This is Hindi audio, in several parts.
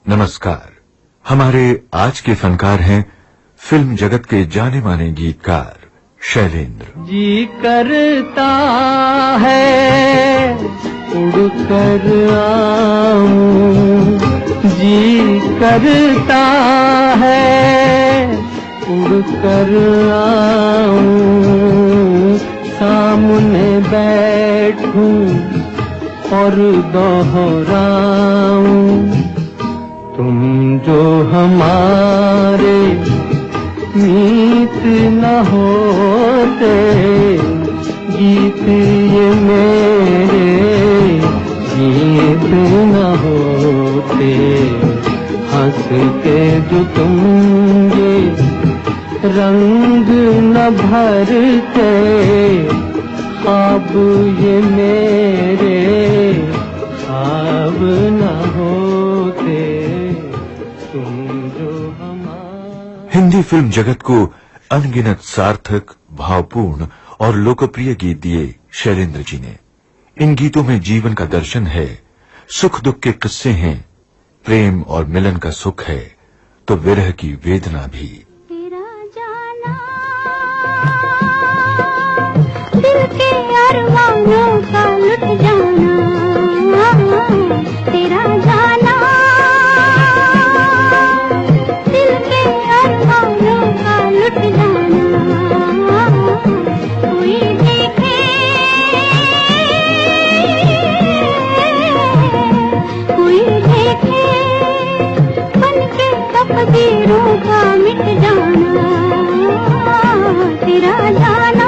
नमस्कार। हमारे आज के फनकार हैं फिल्म जगत के जाने माने गीतकार शैलेंद्र। जी करता है उड़कर आऊं, जी करता है उड़कर आऊं, सामने बैठूं और दोहराऊं, तुम जो हमारे मीत न होते, गीत ये मेरे गीत न होते, हंस के जो तुम ये रंग न भरते, ख्वाब ये मेरे ख्वाब न होते, तुम जो हमारे। हिंदी फिल्म जगत को अनगिनत सार्थक, भावपूर्ण और लोकप्रिय गीत दिए शैलेंद्र जी ने। इन गीतों में जीवन का दर्शन है, सुख दुख के किस्से हैं, प्रेम और मिलन का सुख है तो विरह की वेदना भी। तेरा जाना दिल के अरमानों का लुट जाना, तेरा जाना दिल के अरमानों का लुट जाना, कोई देखे कोई देखे बन के तकदीरों का मिट जाना, तेरा जाना।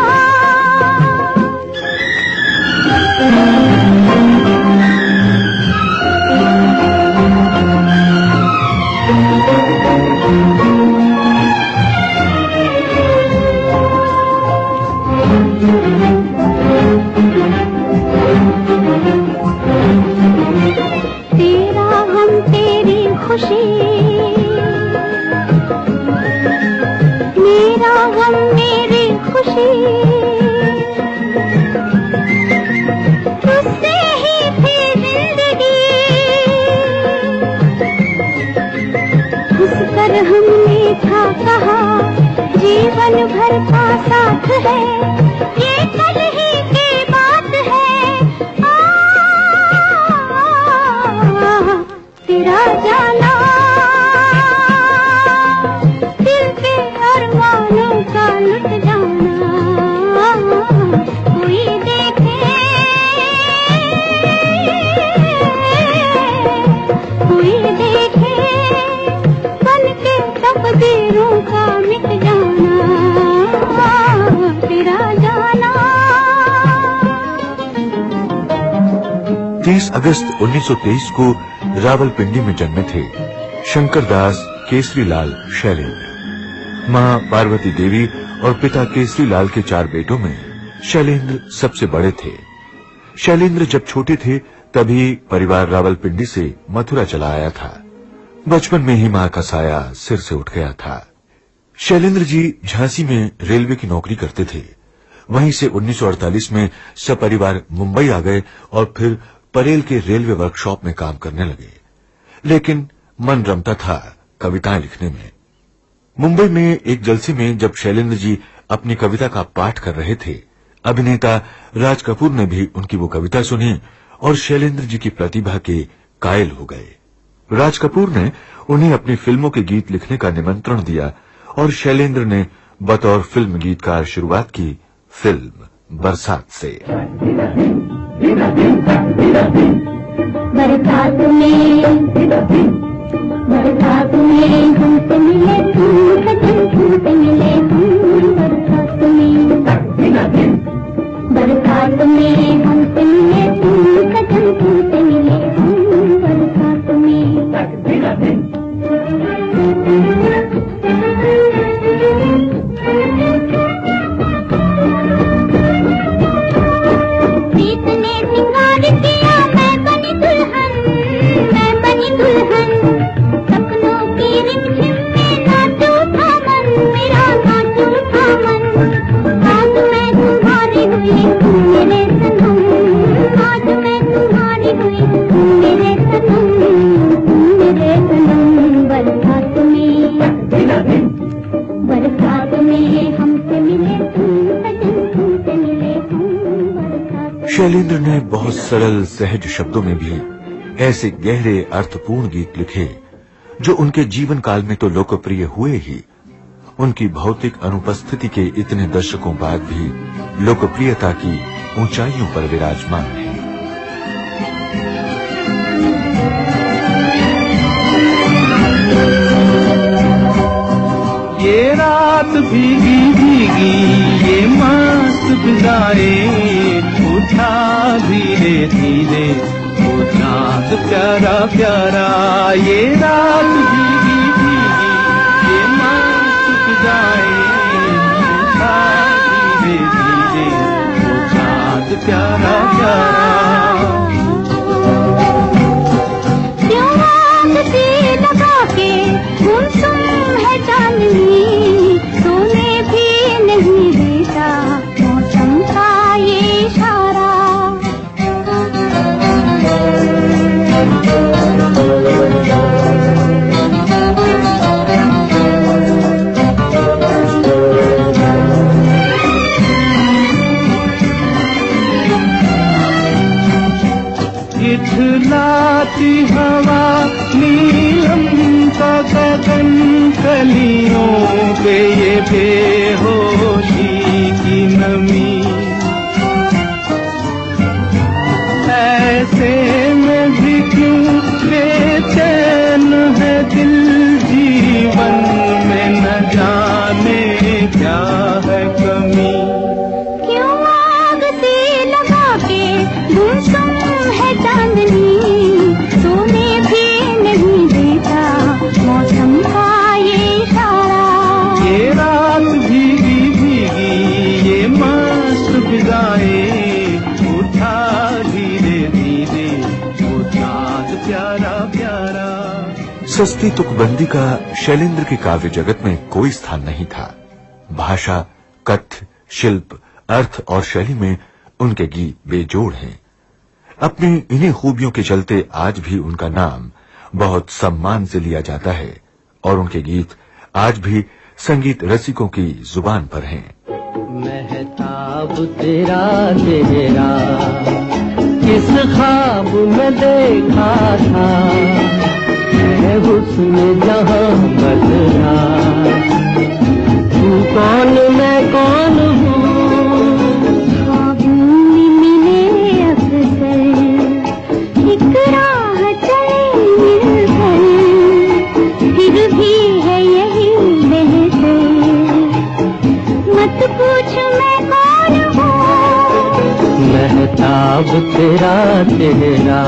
तेरा हम तेरी खुशी, मेरा हम मेरी खुशी, तुझसे ही थी जिंदगी, घुसकर हमने था कहा जीवन भर का साथ है, ये कल ही की बात है, तेरा जाना दिल के अरमानों का लुट जाना, कोई देखे कोई देखे बन के तकदीरों का मिट जाना, तेरा जाना। 30 अगस्त 1923 को रावलपिंडी में जन्मे थे शंकरदास केसरीलाल शैलेंद्र। मां पार्वती देवी और पिता केसरीलाल के 4 बेटों में शैलेंद्र सबसे बड़े थे। शैलेंद्र जब छोटे थे तभी परिवार रावलपिंडी से मथुरा चला आया था। बचपन में ही मां का साया सिर से उठ गया था। शैलेंद्र जी झांसी में रेलवे की नौकरी करते थे। वहीं से 1948 में सपरिवार मुंबई आ गए और फिर परेल के रेलवे वर्कशॉप में काम करने लगे। लेकिन मन रमता था कविताएं लिखने में। मुंबई में एक जलसे में जब शैलेंद्र जी अपनी कविता का पाठ कर रहे थे, अभिनेता राज कपूर ने भी उनकी वो कविता सुनी और शैलेंद्र जी की प्रतिभा के कायल हो गए। राज कपूर ने उन्हें अपनी फिल्मों के गीत लिखने का निमंत्रण दिया और शैलेंद्र ने बतौर फिल्म गीतकार शुरुआत की फिल्म बरसात से। बरसात में हमसे मिले तुम, सजन तुमसे मिले तुम, बरसात में हमसे मिले तुम, सजन तुमसे मिले तुम, बरसात में। प्रीत ने सिंगार किया, मैं बनी दुल्हन, मैं बनी दुल्हन, सपनों की रिमझिम में नाचू था मन, मेरा नाचू था मन, आज मैं तुम्हारी हुई मेरे सनम, आज मैं तुम्हारी हुई मेरे सनम, मेरे शैलेंद्र ने बहुत सरल सहज शब्दों में भी ऐसे गहरे अर्थपूर्ण गीत लिखे जो उनके जीवन काल में तो लोकप्रिय हुए ही, उनकी भौतिक अनुपस्थिति के इतने दशकों बाद भी लोकप्रियता की ऊंचाइयों पर विराजमान है। ये रात भीगी भीगी ये मस्त फिजाएं, उठा धीरे धीरे वो चाँद प्यारा प्यारा। ये रात भीगी भीगी ये मस्त फिजाएं, उठा धीरे धीरे वो चाँद प्यारा प्यारा। क्यों आग से लगा के गुमसुम है चांदनी, सोने भी नहीं देता मौसम का ये इशारा। इठलाती हवा नीलम का गगन, कलियों पे ये बेहोशी की नमी। ऐसे में भी क्यों बेचैन है दिल, जीवन में न जाने क्या है कमी। क्यों आग से लगा के गुमसुम है चांदनी, सोने भी नहीं देता मौसम का ये इशारा। ये रात भीगी भीगी ये मस्त फिजाएं, उठा धीरे धीरे वो चाँद प्यारा प्यारा। सस्ती तुकबंदी का शैलेंद्र के काव्य जगत में कोई स्थान नहीं था। भाषा, कथ्य, शिल्प, अर्थ और शैली में उनके गीत बेजोड़ हैं। अपनी इन्हीं खूबियों के चलते आज भी उनका नाम बहुत सम्मान से लिया जाता है और उनके गीत आज भी संगीत रसिकों की जुबान पर हैं। महताब तेरा तेरा किस ख्वाब में देखा था, है हुस्न जहां बदला। तू कौन मैं कौन हूँ, ख्वाबों में मिले अक्सर, एक राह चले मिलकर, फिर भी है यही बेहतर। मत पूछ मैं कौन हूँ, महताब तेरा तेरा।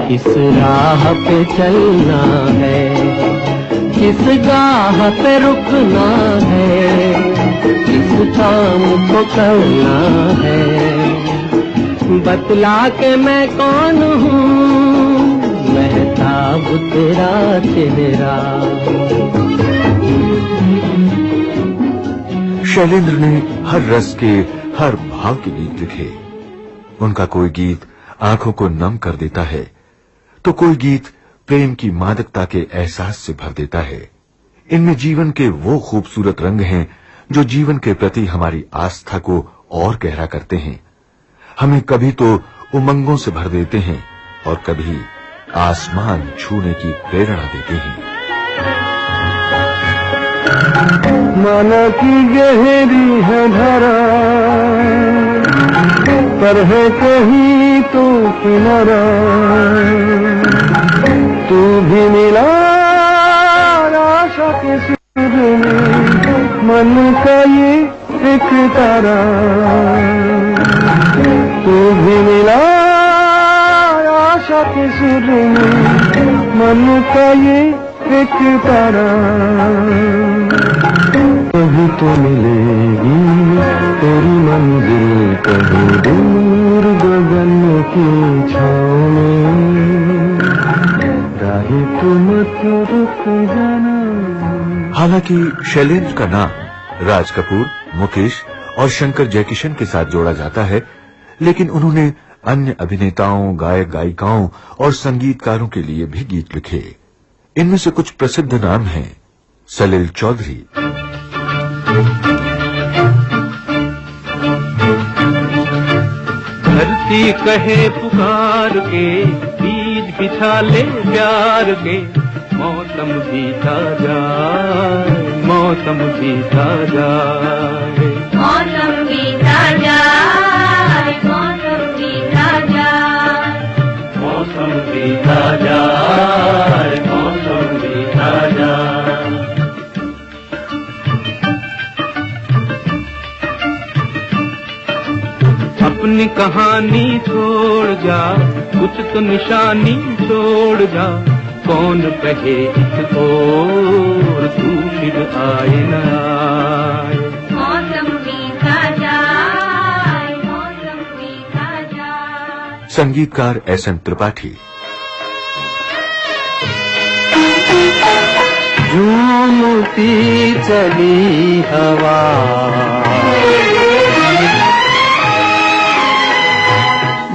किस राह पे चलना है, किस गाह पे रुकना है, किस काम को करना है, बतला के मैं कौन हूँ, महताब तेरा चेहरा। शैलेंद्र ने हर रस के हर भाव के गीत लिखे। उनका कोई गीत आंखों को नम कर देता है तो कोई गीत प्रेम की मादकता के एहसास से भर देता है। इनमें जीवन के वो खूबसूरत रंग हैं जो जीवन के प्रति हमारी आस्था को और गहरा करते हैं, हमें कभी तो उमंगों से भर देते हैं और कभी आसमान छूने की प्रेरणा देते हैं। माना की गहरी है धरा, पर है कहीं तो किनारा, तू भी मिला आशा के सुर में, मन का ये एक तारा। तू भी मिला आशा के सुर में मन का ये एक तारा, कभी तो मिलेगी तेरी मंजिल कहीं दूर गगन की छाँव में, राही तू मत रुक जाना। हालांकि शैलेंद्र का नाम राज कपूर, मुकेश और शंकर जयकिशन के साथ जोड़ा जाता है, लेकिन उन्होंने अन्य अभिनेताओं, गायक गायिकाओं और संगीतकारों के लिए भी गीत लिखे। इनमें से कुछ प्रसिद्ध नाम हैं सलील चौधरी, धरती कहे पुकार के, बीज बिछा ले प्यार के, मौसम बीता जाए, मौसम बीता जाए, मौसम बीता जाए, मौसम बीता जाए, मौसम बीता जाए, मौसम बीता जाए। अपनी कहानी छोड़ जा, कुछ तो निशानी छोड़ जा, कौन कहे इस ओर तू फिर आए न आए। मौसम बीता जाए, मौसम बीता जाए। संगीतकार एसएन त्रिपाठी, झूमती चली हवा,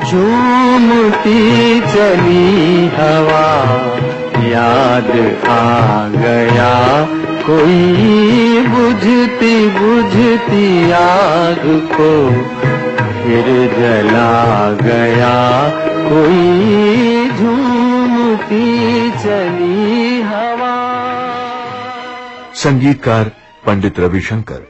झूमती चली हवा, याद आ गया कोई बुझती बुझती आग को, फिर जला गया कोई झूमती चली हवा। संगीतकार पंडित रविशंकर,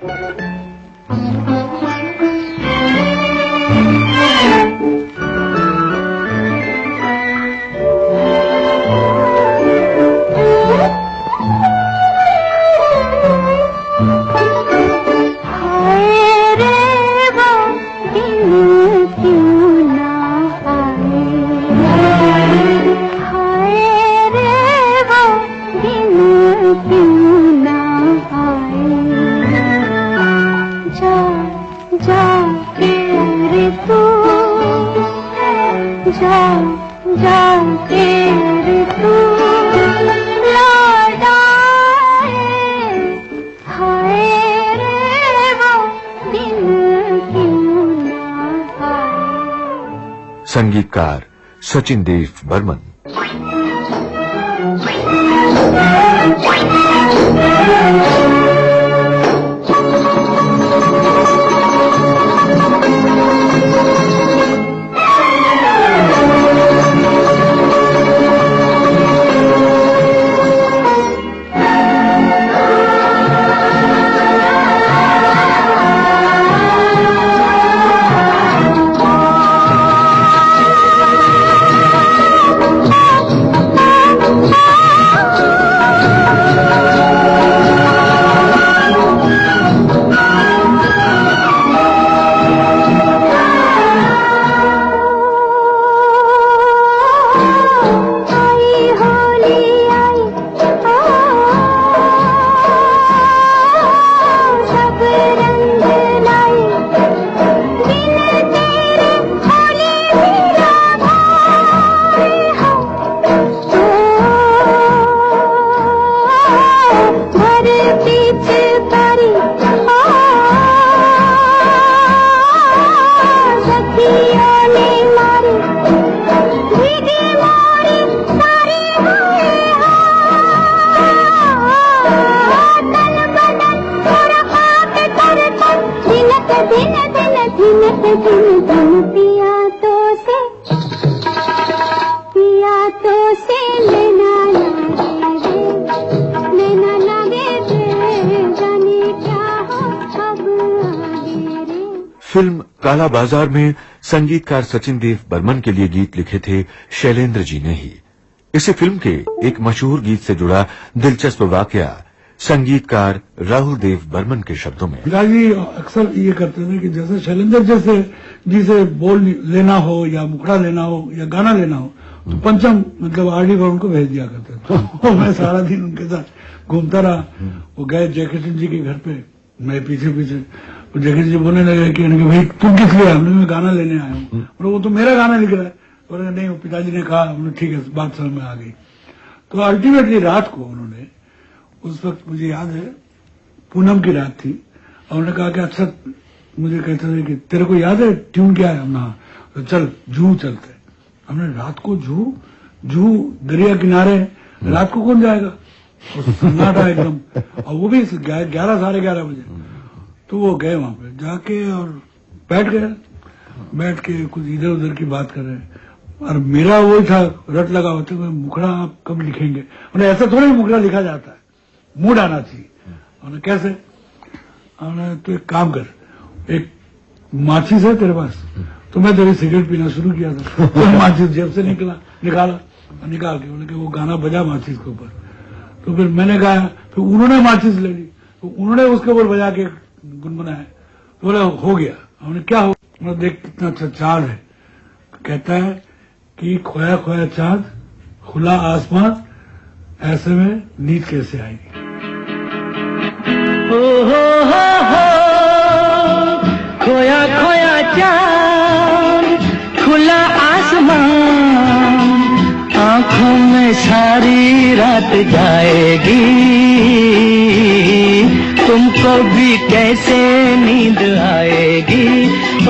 संगीतकार सचिन देव बर्मन, फिल्म काला बाजार में संगीतकार सचिन देव बर्मन के लिए गीत लिखे थे शैलेंद्र जी ने ही। इसी फिल्म के एक मशहूर गीत से जुड़ा दिलचस्प वाकया संगीतकार राहुल देव बर्मन के शब्दों में। पिताजी अक्सर ये करते थे कि जैसे शैलेंद्र जैसे जिसे बोल लेना हो या मुखड़ा लेना हो या गाना लेना हो तो पंचम मतलब आरडी पर उनको भेज दिया करते थे। तो मैं सारा दिन उनके साथ घूमता रहा। वो गए जयकिशन जी के घर पे, मैं पीछे पीछे, जयकिशन जी बोलने लगे कि भाई तुम किस लिए? हमने मैं गाना लेने आया हूँ। और वो तो मेरा गाना लिख रहा है। बोले नहीं, वो पिताजी ने कहा। हमने ठीक है, बात समझ में आ गई। तो अल्टीमेटली रात को उन्होंने, उस वक्त मुझे याद है पूनम की रात थी, और उन्होंने कहा कि अच्छा, मुझे कहते थे कि तेरे को याद है ट्यून क्या है? हमने तो चल जूहू चलते। हमने रात को जूहू दरिया किनारे, रात को कौन जाएगा? सन्नाटा एकदम, और वो भी 11 साढ़े 11 बजे। तो वो गए वहां पे, जाके और बैठ के कुछ इधर उधर की बात कर रहे हैं। और मेरा वो था रट लगा होता है, मुखड़ा आप कब लिखेंगे? उन्हें ऐसा थोड़ा ही मुखड़ा लिखा जाता है, मूड आना चाहिए। उन्हें कैसे? उन्हें तो एक काम कर, एक माचिस है तेरे पास? तो मैं तेरी सिगरेट पीना शुरू किया था। तो माचिस जेब से निकाल के बोले कि वो गाना बजा माचिस के ऊपर। तो फिर मैंने गाया, फिर उन्होंने माचिस ले ली, तो उन्होंने उसके ऊपर बजा के गुनगुनाया। तो बोले हो गया। हमने क्या हो? मैं देख कितना अच्छा चाँद है। कहता है कि खोया खोया चाँद, खुला आसमान, ऐसे में नींद कैसे आएगी? खोया खोया चाँद, खुला आसमान, आंखों में सारी रात जाएगी, तुमको भी कैसे नींद आएगी? ओ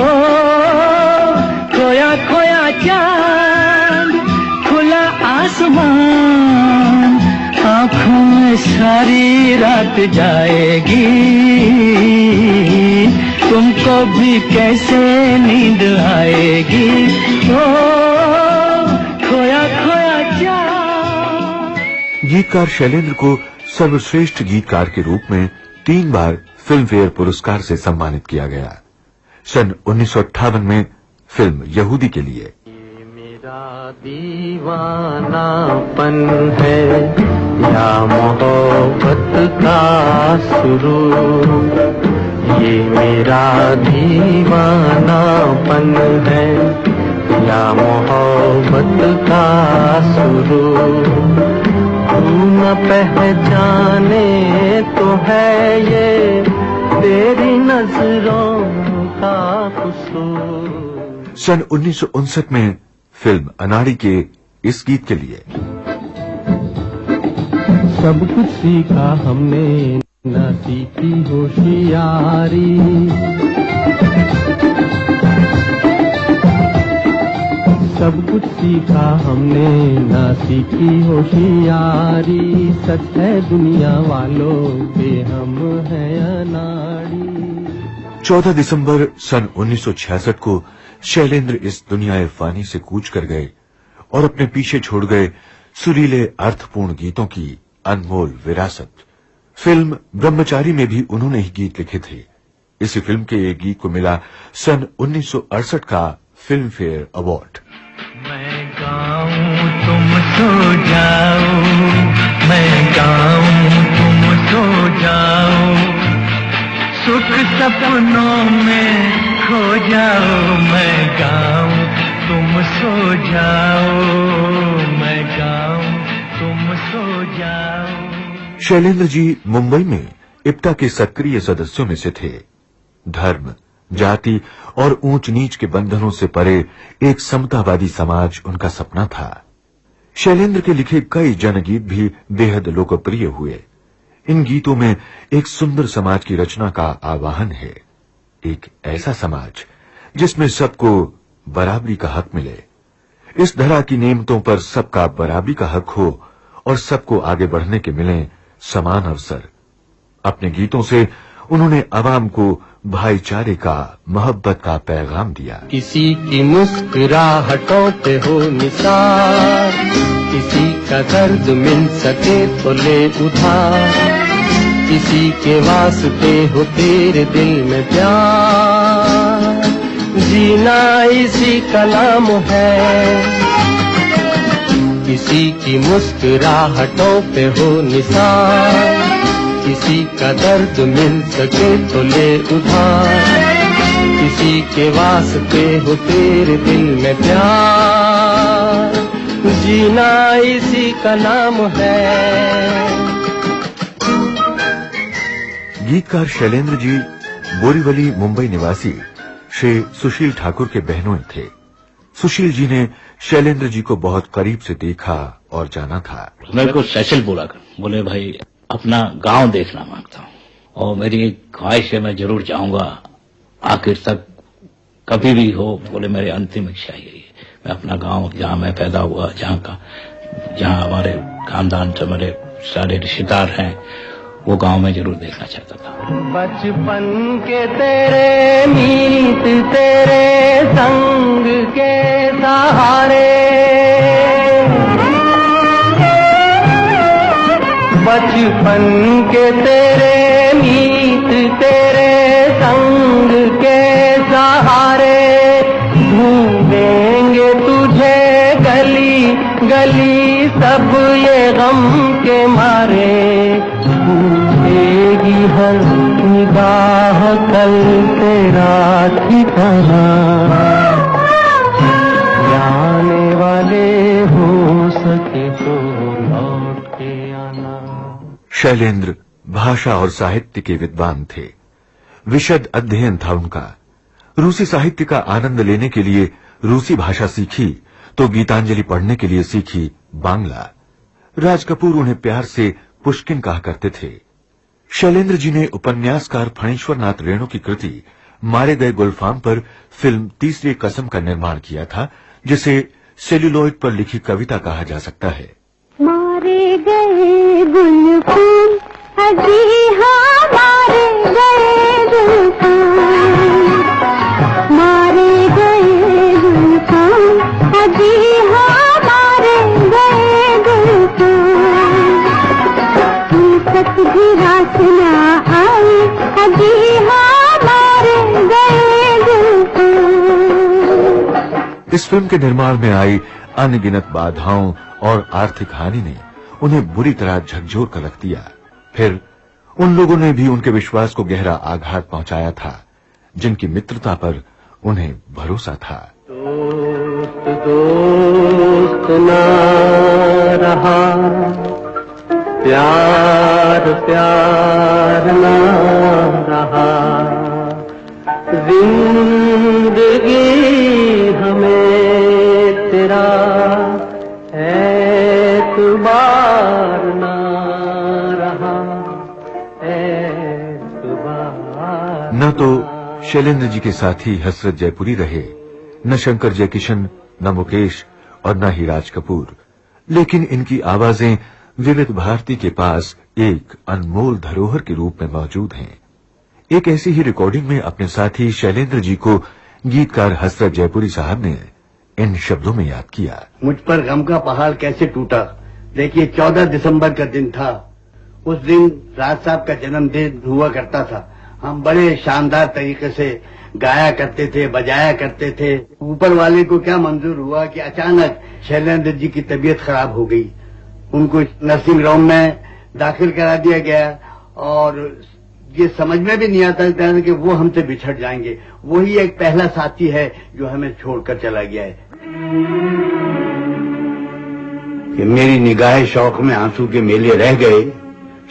खोया खोया चाँद, खुला आसमान, आंखों में सारी रात जाएगी, तुमको भी कैसे नींद आएगी? ओ खोया खोया चाँद। गीतकार शैलेंद्र को सर्वश्रेष्ठ गीतकार के रूप में 3 बार फिल्म फेयर पुरस्कार से सम्मानित किया गया। सन 1958 में फिल्म यहूदी के लिए ये मेरा दीवानापन है या मोहब्बत का सुरूर, ये मेरा दीवानापन है या मोहब्बत का सुरूर, तू न पहचाने तो है ये तेरी नजरों का कसूर। सन 1959 में फिल्म अनाड़ी के इस गीत के लिए सब कुछ सीखा हमने ना सीखी होशियारी, सब कुछ सीखा हमने ना सीखी होशियारी, सच है दुनिया वालों के हम हैं अनाड़ी। 14 दिसंबर सन 1966 को शैलेंद्र इस दुनियाए फानी से कूच कर गए और अपने पीछे छोड़ गए सुरीले अर्थपूर्ण गीतों की अनमोल विरासत। फिल्म ब्रह्मचारी में भी उन्होंने ही गीत लिखे थे। इसी फिल्म के एक गीत को मिला सन 1968 का फिल्म फेयर अवार्ड। मैं गाऊं तुम सो जाओ, मैं गाऊं तुम सो जाओ, सुख सपनों में खो जाओ, मैं गाऊं तुम सो जाओ, मैं गाऊं तुम सो जाओ। शैलेंद्र जी मुंबई में इप्टा के सक्रिय सदस्यों में से थे। धर्म, जाति और ऊंच नीच के बंधनों से परे एक समतावादी समाज उनका सपना था। शैलेंद्र के लिखे कई जनगीत भी बेहद लोकप्रिय हुए। इन गीतों में एक सुंदर समाज की रचना का आह्वान है, एक ऐसा समाज जिसमें सबको बराबरी का हक मिले, इस धरा की नेमतों पर सबका बराबरी का हक हो और सबको आगे बढ़ने के मिले समान अवसर। अपने गीतों से उन्होंने आवाम को भाईचारे का, मोहब्बत का पैगाम दिया। किसी की मुस्कुराहटों पे हो निसार, किसी का दर्द मिल सके तो ले उधार, किसी के वास्ते हो तेरे दिल में प्यार, जीना इसी का नाम है। किसी की मुस्कुराहटों पे हो निसार, किसी का दर्द मिल सके तो ले उधार, इसी के वास्ते हो तेरे दिल में प्यार, जीना इसी का नाम है। गीतकार शैलेंद्र जी बोरीवली मुंबई निवासी श्री सुशील ठाकुर के बहनोई थे। सुशील जी ने शैलेंद्र जी को बहुत करीब से देखा और जाना था। मेरे को सैसिल बोले भाई अपना गांव देखना मांगता हूँ और मेरी ख्वाहिश है मैं जरूर जाऊंगा आखिर तक, कभी भी हो। बोले मेरी अंतिम इच्छा यही है, मैं अपना गांव जहाँ मैं पैदा हुआ, जहाँ हमारे खानदान से मेरे सारे रिश्तेदार हैं, वो गांव में जरूर देखना चाहता था। बचपन के तेरे मीत तेरे संग के सहारे, बचपन के तेरे मीत तेरे संग के सहारे, ढूंढेंगे तुझे गली गली सब ये गम के मारे, पूछेगी हर निगाह कल तेरा ठिकाना, जाने वाले हो सके तो लौट के आना। शैलेंद्र भाषा और साहित्य के विद्वान थे। विशद अध्ययन था उनका। रूसी साहित्य का आनंद लेने के लिए रूसी भाषा सीखी तो गीतांजलि पढ़ने के लिए सीखी बांग्ला। राज कपूर उन्हें प्यार से पुष्किन कहा करते थे। शैलेंद्र जी ने उपन्यासकार फणीश्वर नाथ रेणु की कृति मारे गए गुलफाम पर फिल्म तीसरी कसम का निर्माण किया था, जिसे सेल्यूलॉइड पर लिखी कविता कहा जा सकता है। मारे गए गुलफाम अजी हाँ मारे गए गुलफाम, मारे गए गुलफाम अजी हाँ मारे गए गुलफाम, फुर्सत भी रास ना आई अजी हाँ मारे गए गुलफाम। इस फिल्म के निर्माण में आई अनगिनत बाधाओं और आर्थिक हानि ने उन्हें बुरी तरह झकझोर कर रख दिया। फिर उन लोगों ने भी उनके विश्वास को गहरा आघात पहुंचाया था जिनकी मित्रता पर उन्हें भरोसा था। दोस्त दोस्त ना रहा, प्यार प्यार ना रहा, जिंदगी हमें तेरा एतबार ना रहा, एतबार। न तो शैलेंद्र जी के साथी हसरत जयपुरी रहे, न शंकर जयकिशन, न मुकेश और न ही राज कपूर, लेकिन इनकी आवाजें विविध भारती के पास एक अनमोल धरोहर के रूप में मौजूद हैं। एक ऐसी ही रिकॉर्डिंग में अपने साथी शैलेंद्र जी को गीतकार हसरत जयपुरी साहब ने इन शब्दों में याद किया। मुझ पर गम का पहाड़ कैसे टूटा। देखिए 14 दिसंबर का दिन था। उस दिन राज साहब का जन्मदिन हुआ करता था। हम बड़े शानदार तरीके से गाया करते थे, बजाया करते थे। ऊपर वाले को क्या मंजूर हुआ कि अचानक शैलेंद्र जी की तबीयत खराब हो गई। उनको नर्सिंग होम में दाखिल करा दिया गया और ये समझ में भी नहीं आता था कि वो हमसे बिछड़ जाएंगे। वही एक पहला साथी है जो हमें छोड़कर चला गया है। कि मेरी निगाह शौक में आंसू के मेले रह गए,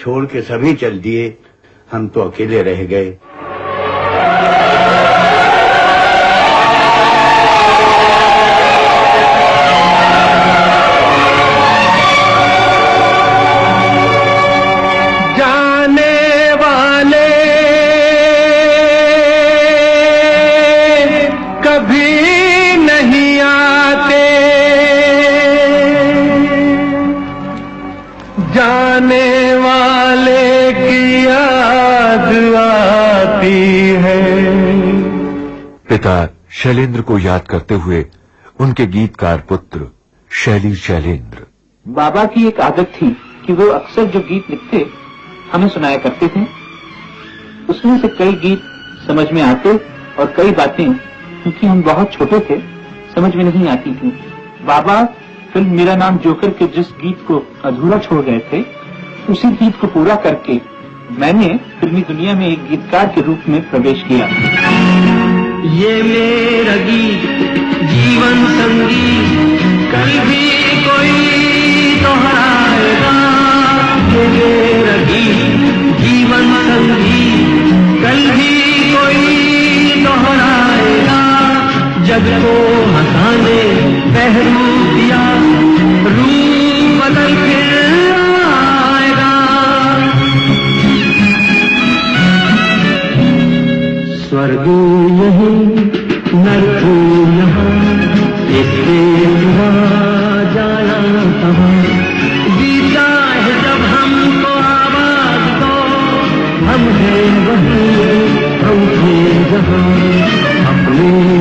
छोड़ के सभी चल दिए, हम तो अकेले रह गए। जाने वाले की याद आती है। पिता शैलेंद्र को याद करते हुए उनके गीतकार पुत्र शैली शैलेंद्र। बाबा की एक आदत थी कि वो अक्सर जो गीत लिखते हमें सुनाया करते थे। उसमें से कई गीत समझ में आते और कई बातें क्योंकि हम बहुत छोटे थे समझ में नहीं आती थी। बाबा फिल्म मेरा नाम जोकर के जिस गीत को अधूरा छोड़ गए थे उसी गीत को पूरा करके मैंने फिल्मी दुनिया में एक गीतकार के रूप में प्रवेश किया। ये मेरा गीत जीवन संगीत कल भी कोई दोहराएगा। ये मेरा गीत जीवन संगीत कल भी कोई दोहराएगा। जग को हंसाने पहलू दिया रूप बदल के आएगा। स्वर्ग यहीं नरक यहाँ, इससे जाना कहाँ। जीता है जब हमको आवाज दो, हम हैं वहीं हम थे जहाँ। अपने